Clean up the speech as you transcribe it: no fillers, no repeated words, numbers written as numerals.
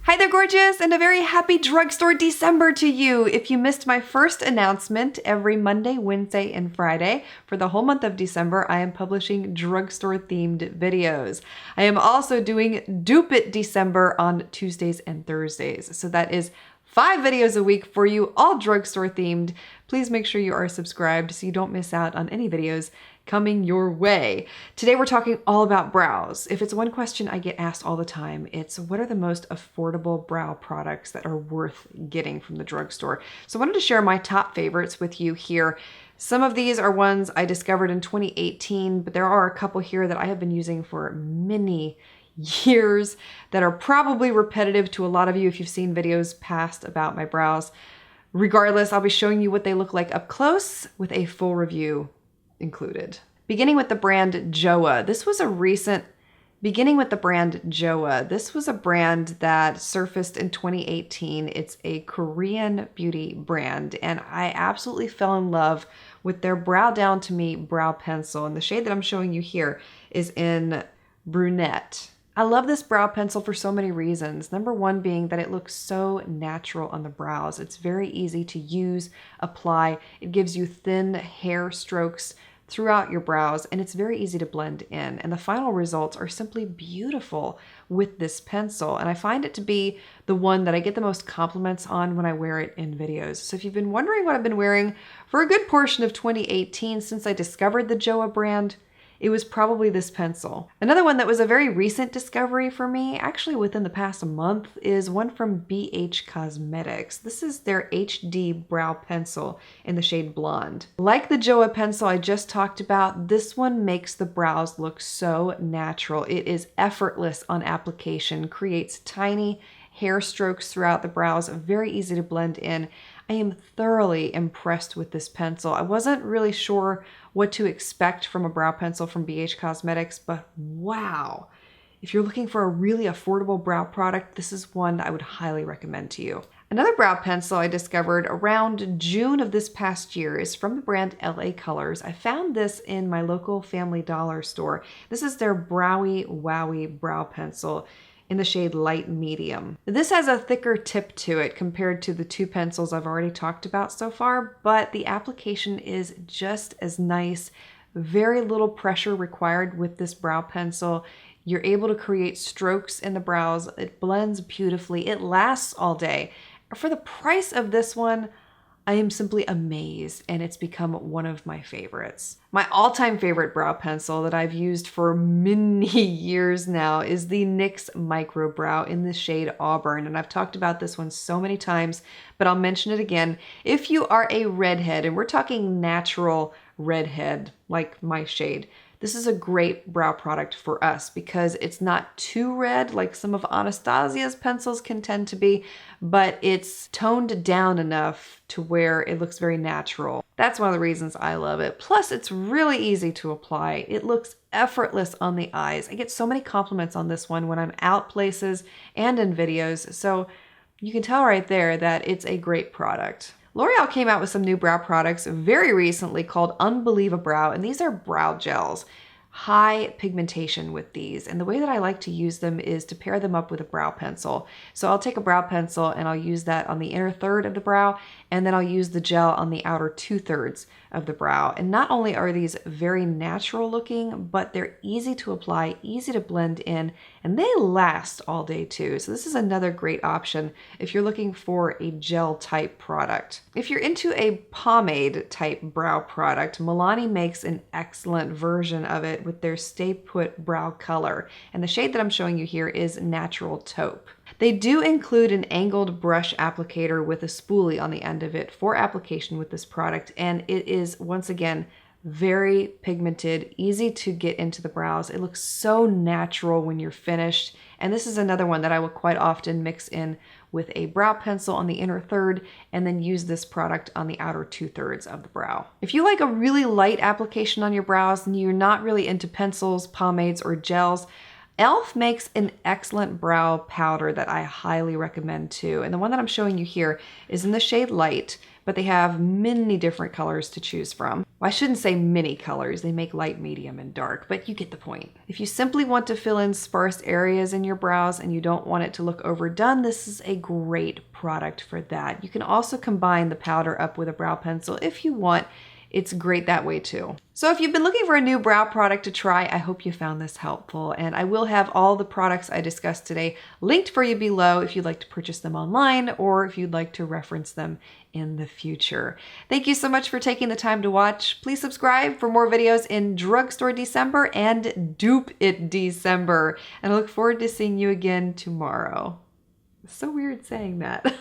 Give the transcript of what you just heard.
Hi there, gorgeous, and a very happy Drugstore December to you. If you missed my first announcement, every Monday, Wednesday, and Friday for the whole month of December, I am publishing drugstore-themed videos. I am also doing Dupe It December on Tuesdays and Thursdays. So that is 5 videos a week for you, all drugstore themed. Please make sure you are subscribed so you don't miss out on any videos coming your way. Today we're talking all about brows. If it's one question I get asked all the time, it's what are the most affordable brow products that are worth getting from the drugstore? So I wanted to share my top favorites with you here. Some of these are ones I discovered in 2018, but there are a couple here that I have been using for many years that are probably repetitive to a lot of you if you've seen videos past about my brows. Regardless, I'll be showing you what they look like up close with a full review included. Beginning with the brand Joah. This was a brand that surfaced in 2018. It's a Korean beauty brand, and I absolutely fell in love with their Brow Down to Me brow pencil. And the shade that I'm showing you here is in Brunette. I love this brow pencil for so many reasons. Number one being that it looks so natural on the brows. It's very easy to use, apply. It gives you thin hair strokes throughout your brows, and it's very easy to blend in. And the final results are simply beautiful with this pencil. And I find it to be the one that I get the most compliments on when I wear it in videos. So if you've been wondering what I've been wearing for a good portion of 2018 since I discovered the Joah brand, it was probably this pencil. Another one that was a very recent discovery for me, actually within the past month, is one from BH Cosmetics. This is their HD brow pencil in the shade Blonde. Like the Joah pencil I just talked about, this one makes the brows look so natural. It is effortless on application, creates tiny hair strokes throughout the brows, very easy to blend in. I am thoroughly impressed with this pencil. I wasn't really sure what to expect from a brow pencil from BH Cosmetics, but wow. If you're looking for a really affordable brow product, this is one I would highly recommend to you. Another brow pencil I discovered around June of this past year is from the brand LA Colors. I found this in my local Family Dollar store. This is their Browy Wowie brow pencil in the shade Light Medium. This has a thicker tip to it compared to the 2 pencils I've already talked about so far, but the application is just as nice. Very little pressure required with this brow pencil. You're able to create strokes in the brows. It blends beautifully. It lasts all day. For the price of this one, I am simply amazed, and it's become one of my favorites. My all-time favorite brow pencil that I've used for many years now is the NYX Micro Brow in the shade Auburn, and I've talked about this one so many times, but I'll mention it again. If you are a redhead, and we're talking natural redhead, like my shade, this is a great brow product for us because it's not too red like some of Anastasia's pencils can tend to be, but it's toned down enough to where it looks very natural. That's one of the reasons I love it. Plus, it's really easy to apply. It looks effortless on the eyes. I get so many compliments on this one when I'm out places and in videos, so you can tell right there that it's a great product. L'Oreal came out with some new brow products very recently called Unbelievab Row, and these are brow gels. High pigmentation with these, and the way that I like to use them is to pair them up with a brow pencil. So I'll take a brow pencil and I'll use that on the inner third of the brow, and then I'll use the gel on the outer 2/3 of the brow. And not only are these very natural looking, but they're easy to apply, easy to blend in, and they last all day too. So this is another great option if you're looking for a gel type product. If you're into a pomade type brow product, Milani makes an excellent version of it with their Stay Put brow color. And the shade that I'm showing you here is Natural Taupe. They do include an angled brush applicator with a spoolie on the end of it for application with this product. And it is, once again, very pigmented, easy to get into the brows. It looks so natural when you're finished. And this is another one that I will quite often mix in with a brow pencil on the inner third and then use this product on the outer 2/3 of the brow. If you like a really light application on your brows and you're not really into pencils, pomades, or gels, e.l.f. makes an excellent brow powder that I highly recommend too. And the one that I'm showing you here is in the shade Light, but they have many different colors to choose from. Well, I shouldn't say many colors. They make light, medium, and dark, but you get the point. If you simply want to fill in sparse areas in your brows and you don't want it to look overdone, this is a great product for that. You can also combine the powder up with a brow pencil if you want. It's great that way too. So if you've been looking for a new brow product to try, I hope you found this helpful. And I will have all the products I discussed today linked for you below if you'd like to purchase them online or if you'd like to reference them in the future. Thank you so much for taking the time to watch. Please subscribe for more videos in Drugstore December and Dupe It December. And I look forward to seeing you again tomorrow. It's so weird saying that.